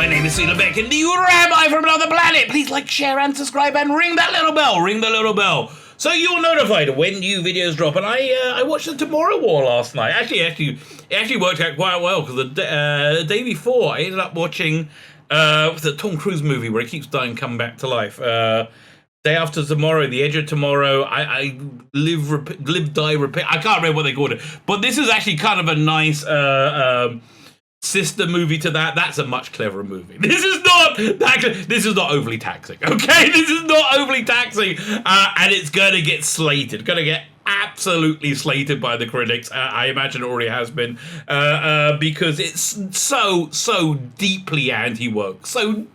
My name is Tzvi Lebetkin, the Rabbi from another planet. Please like, share, and subscribe, and ring that little bell. Ring the little bell, so you're notified when new videos drop. And I watched the Tomorrow War last night. It actually worked out quite well because the day before I ended up watching the Tom Cruise movie where he keeps dying, coming back to life. Day After Tomorrow, The Edge of Tomorrow. I live, die, repeat. I can't remember what they called it, but this is actually kind of a nice sister movie to that. That's a much cleverer movie. This is not overly taxing. Okay, this is not overly taxing, and it's gonna get slated. Gonna get absolutely slated by the critics. I imagine it already has been, because it's so deeply anti-woke, then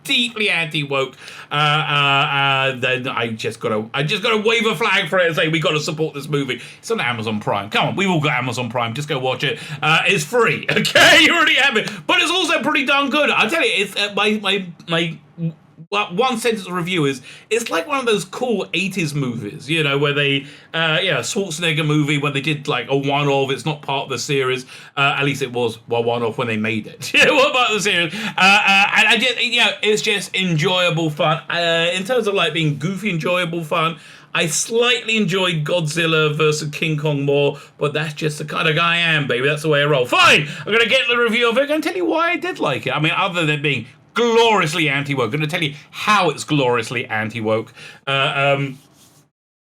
I just gotta wave a flag for it and say we gotta support this movie. It's on Amazon Prime. Come on, we've all got Amazon Prime. Just go watch it. It's free. Okay, you already have it, but it's also pretty darn good. I'll tell you, it's my one sentence review is, it's like one of those cool 80s movies, you know, where they, Schwarzenegger movie, when they did like a one-off. It's not part of the series, at least it was one-off when they made it. Yeah, what about the series? And I just, it's just enjoyable fun. In terms of like being goofy, enjoyable fun, I slightly enjoyed Godzilla versus King Kong more, but that's just the kind of guy I am, baby. That's the way I roll. Fine, I'm going to get the review of it. I'm going to tell you why I did like it. I mean, other than being gloriously anti-woke. I'm going to tell you how it's gloriously anti-woke.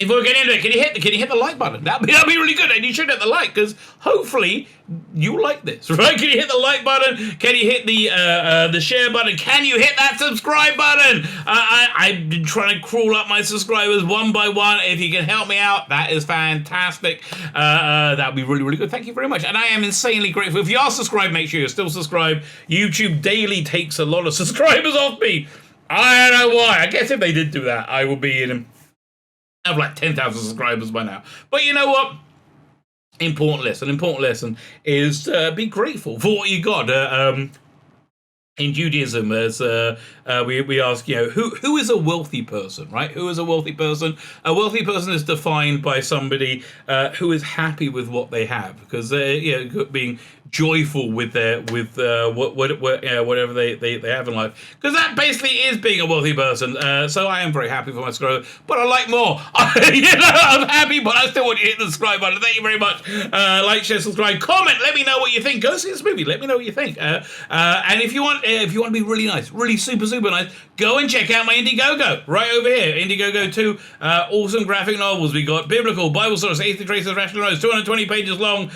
If we're getting into it, can you hit the like button? That'd be really good, and you should hit the like, because hopefully you like this, right? Can you hit the like button? Can you hit the share button? Can you hit that subscribe button? I've been trying to crawl up my subscribers one by one. If you can help me out, that is fantastic. That'd be really good. Thank you very much, and I am insanely grateful. If you are subscribed, make sure you're still subscribed. YouTube daily takes a lot of subscribers off me. I don't know why. I guess if they did do that, I would be in. I have like 10,000 subscribers by now. But you know what? Important lesson is be grateful for what you got. In Judaism, as we ask, who is a wealthy person, right? Who is a wealthy person? A wealthy person is defined by somebody who is happy with what they have, because being joyful with whatever they have in life, because that basically is being a wealthy person. So I am very happy for my subscribers, but I like more. I'm happy, but I still want you to hit the subscribe button. Thank you very much. Like, share, subscribe, comment. Let me know what you think. Go see this movie. Let me know what you think. And if you want to be really nice, really super nice, go and check out my Indiegogo right over here. Indiegogo 2, awesome graphic novels. We got biblical, Bible source, Atheist Traces, Rational Rose, 220 pages long,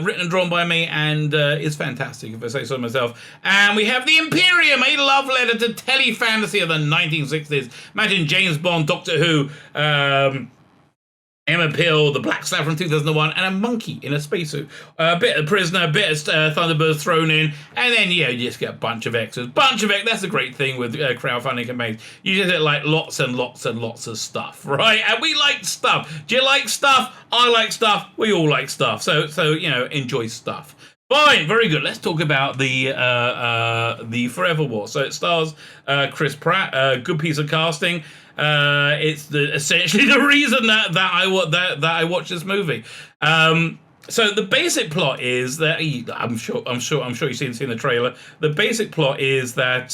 written and drawn by me, and it's fantastic, if I say so myself. And we have the Imperium, a love letter to telefantasy of the 1960s. Imagine James Bond, Doctor Who, Emma Peel, the Black Star from 2001, and a monkey in a spacesuit. A bit of Prisoner, a bit of Thunderbirds thrown in, and then, you just get a bunch of extras. That's the great thing with crowdfunding campaigns. You just get like lots and lots of stuff, right? And we like stuff. Do you like stuff? I like stuff. We all like stuff. So enjoy stuff. Fine, very good. Let's talk about the Forever War. So it stars Chris Pratt. Good piece of casting. It's essentially the reason that I watched this movie. So the basic plot is that I'm sure you've seen the trailer. The basic plot is that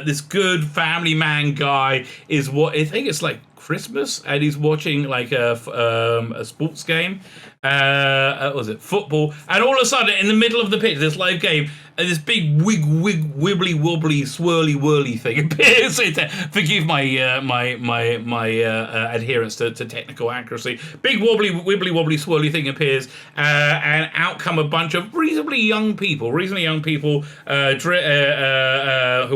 this good family man guy is I think it's like Christmas, and he's watching like a sports game. Was it football? And all of a sudden, in the middle of the pitch, this live game, this big wibbly wobbly swirly whirly thing appears. Forgive my adherence to technical accuracy. Big wibbly wobbly swirly thing appears, and out come a bunch of reasonably young people who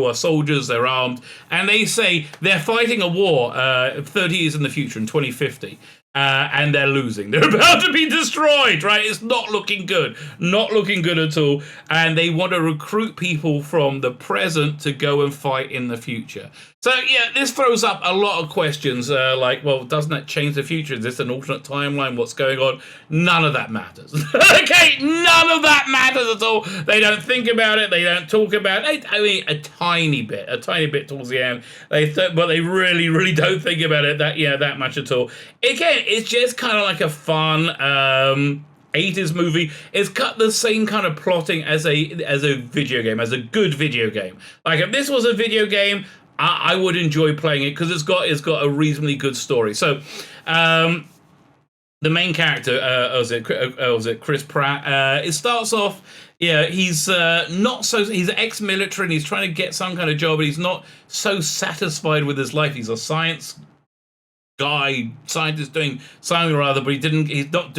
are soldiers. They're armed, and they say they're fighting a war 30 years in the future, in 2050. And they're losing. They're about to be destroyed, right? It's not looking good. Not looking good at all. And they want to recruit people from the present to go and fight in the future. So, this throws up a lot of questions, like, well, doesn't that change the future? Is this an alternate timeline? What's going on? None of that matters. Okay, none of that matters at all. They don't think about it. They don't talk about it. I mean, a tiny bit towards the end. But they really don't think about it that much at all. Again, it's just kind of like a fun 80s movie. It's got the same kind of plotting as a video game, as a good video game. Like if this was a video game, I would enjoy playing it because it's got a reasonably good story. So the main character, was it Chris Pratt? It starts off, yeah, he's he's ex-military and he's trying to get some kind of job, but he's not so satisfied with his life. He's a scientist doing something or other, but he's not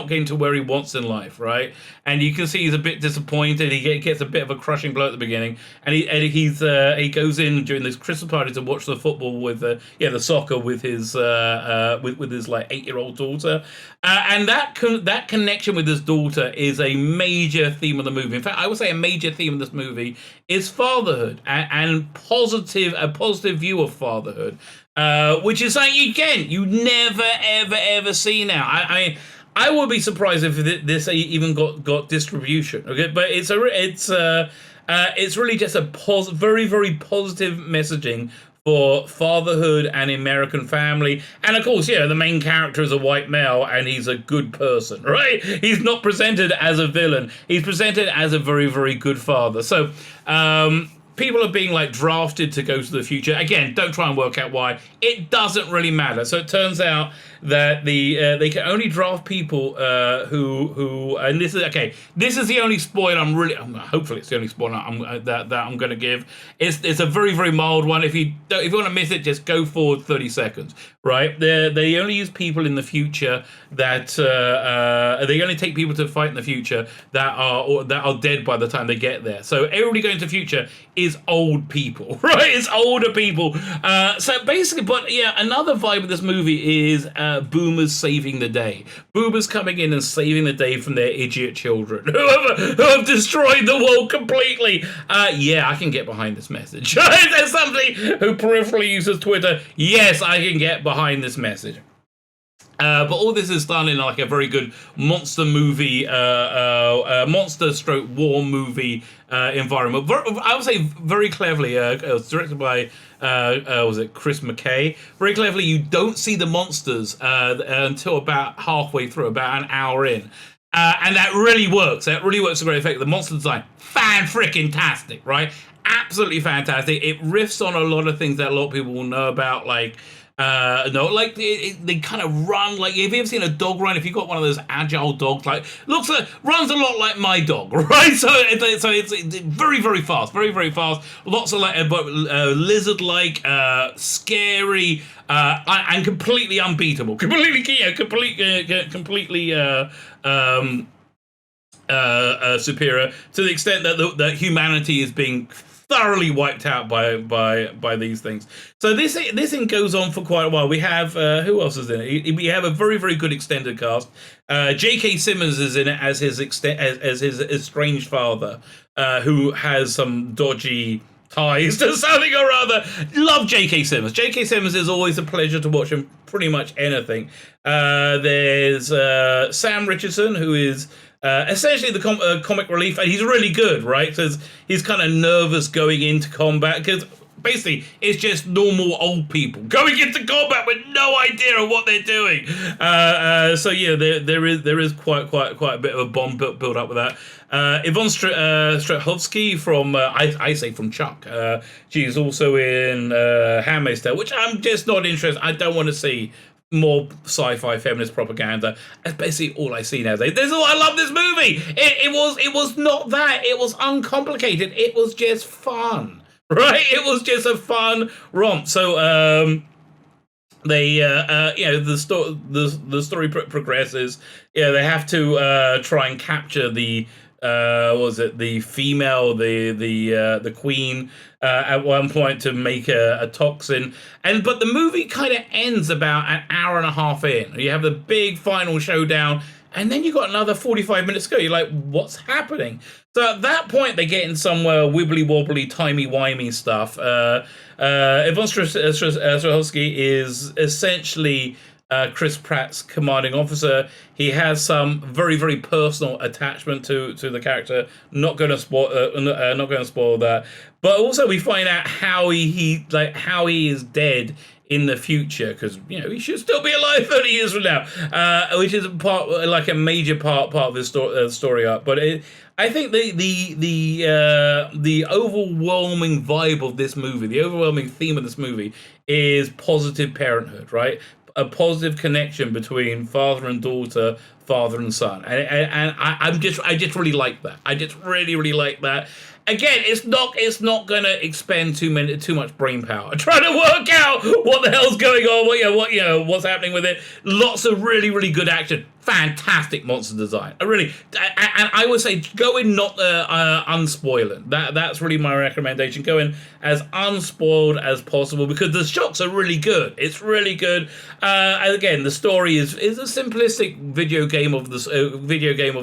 getting to where he wants in life, right? And you can see he's a bit disappointed. He gets a bit of a crushing blow at the beginning, and he goes in during this Christmas party to watch the football with the soccer with his with his like 8-year-old daughter, and that connection with his daughter is a major theme of the movie. In fact, I would say a major theme of this movie is fatherhood and a positive view of fatherhood. Which is something, again, you never, ever see now. I would be surprised if this even got distribution. Okay, but it's really just a very, very positive messaging for fatherhood and American family. And of course, the main character is a white male and he's a good person, right? He's not presented as a villain. He's presented as a very, very good father. So, people are being like drafted to go to the future. Again, don't try and work out why. It doesn't really matter. So it turns out that they can only draft people who and this is okay. This is the only spoiler hopefully it's the only spoiler that I'm going to give. It's a very, very mild one. If you want to miss it, just go forward 30 seconds. Right? They only use people in the future that they only take people to fight in the future that are dead by the time they get there. So everybody going to the future is old people, right? It's older people. So basically, but yeah, another vibe of this movie is boomers saving the day. Boomers coming in and saving the day from their idiot children who have destroyed the world completely. Yeah, I can get behind this message. There's somebody who peripherally uses Twitter. Yes, I can get behind this message. But all this is done in like a very good monster movie, monster/war movie environment. I would say very cleverly. It was directed by was it Chris McKay? Very cleverly, you don't see the monsters until about halfway through, about an hour in. And that really works. That really works to great effect. The monster design, fan-frickin-tastic, right? Absolutely fantastic. It riffs on a lot of things that a lot of people will know about, like they kind of run like. Have you ever seen a dog run? If you've got one of those agile dogs, like runs a lot like my dog, right? So it's very, very fast, very, very fast. Lots of like lizard-like, scary, and completely unbeatable, completely superior to the extent that humanity is being thoroughly wiped out by these things. So this thing goes on for quite a while. We have who else is in it? We have a very, very good extended cast. J.K. Simmons is in it as his estranged father, who has some dodgy ties to something or other. Love J.K. Simmons. J.K. Simmons is always a pleasure to watch him pretty much anything. There's Sam Richardson, who is essentially the comic relief, and he's really good, right? Because he's kind of nervous going into combat, because basically it's just normal old people going into combat with no idea of what they're doing. So yeah, there is quite a bit of a bomb build up with that. Yvonne Strahovski from I say from Chuck. She's also in Handmaid's Tale, which I'm just not interested. I don't want to see more sci-fi feminist propaganda. That's basically all I see nowadays. This is why I love this movie. It was not that. It was uncomplicated. It was just fun, right? It was just a fun romp. So the story progresses. Yeah, they have to try and capture the the female, the queen at one point to make a toxin, but the movie kind of ends about an hour and a half in. You have the big final showdown, and then you got another 45 minutes to go. You're like, what's happening? So at that point, they get in somewhere wibbly wobbly, timey wimey stuff. Yvonne Strahovski is essentially Chris Pratt's commanding officer. He has some very, very personal attachment to the character. Not going to spoil that. But also we find out how he is dead in the future, because he should still be alive 30 years from now, which is a major part of this story arc. But I think the overwhelming vibe of this movie, the overwhelming theme of this movie, is positive parenthood, right? A positive connection between father and daughter, father and son, and I just really like that. I just really like that. Again, it's not gonna expend too much brain power trying to work out what the hell's going on, what's happening with it. Lots of really good action, fantastic monster design. I would say go in not unspoiling. That's really my recommendation. Go in as unspoiled as possible, because the shots are really good. It's really good. And again, the story is a simplistic video game of a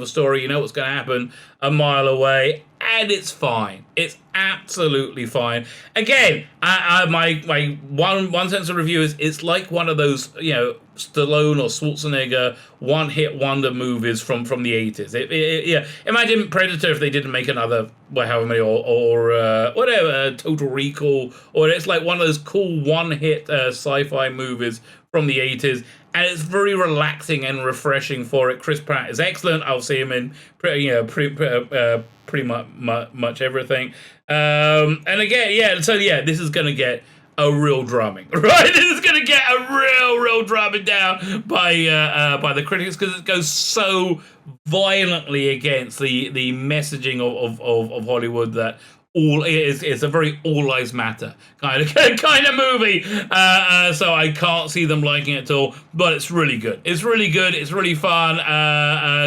story. You know what's going to happen a mile away, and it's fine. It's absolutely fine. Again, my one sense of review is it's like one of those Stallone or Schwarzenegger one-hit wonder movies from the 80s. Imagine Predator if they didn't make another however many or whatever, Total Recall, or it's like one of those cool one-hit sci-fi movies from the 80s, and it's very relaxing and refreshing for it. Chris Pratt is excellent. I'll see him in pretty much everything. And again, this is going to get a real drumming, right? This is going to get a real drumming down by the critics, because it goes so violently against the messaging of Hollywood that it's a very all lives matter kind of movie. So I can't see them liking it at all. But it's really good. It's really good. It's really fun.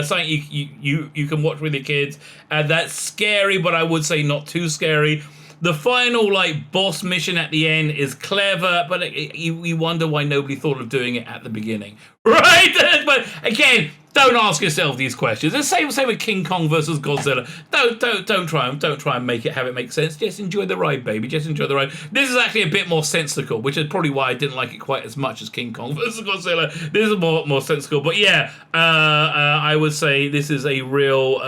Something you can watch with your kids. That's scary, but I would say not too scary. The final boss mission at the end is clever, but you wonder why nobody thought of doing it at the beginning, right? But again, don't ask yourself these questions. The same with King Kong versus Godzilla. Don't try and have it make sense. Just enjoy the ride, baby. Just enjoy the ride. This is actually a bit more sensical, which is probably why I didn't like it quite as much as King Kong versus Godzilla. This is more sensical, but yeah, I would say this is a real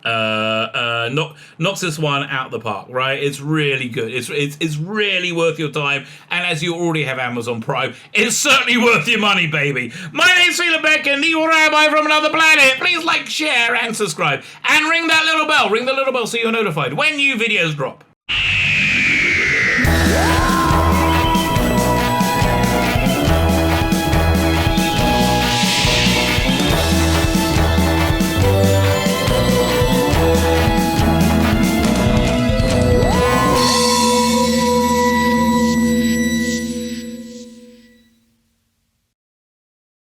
knocks this one out the park, right? It's really good. It's really worth your time, and as you already have Amazon Prime, it's certainly worth your money, baby. My name's Tzvi Lebetkin, the Rabbi from another planet. Please like, share, and subscribe, and ring that little bell. Ring the little bell so you're notified when new videos drop.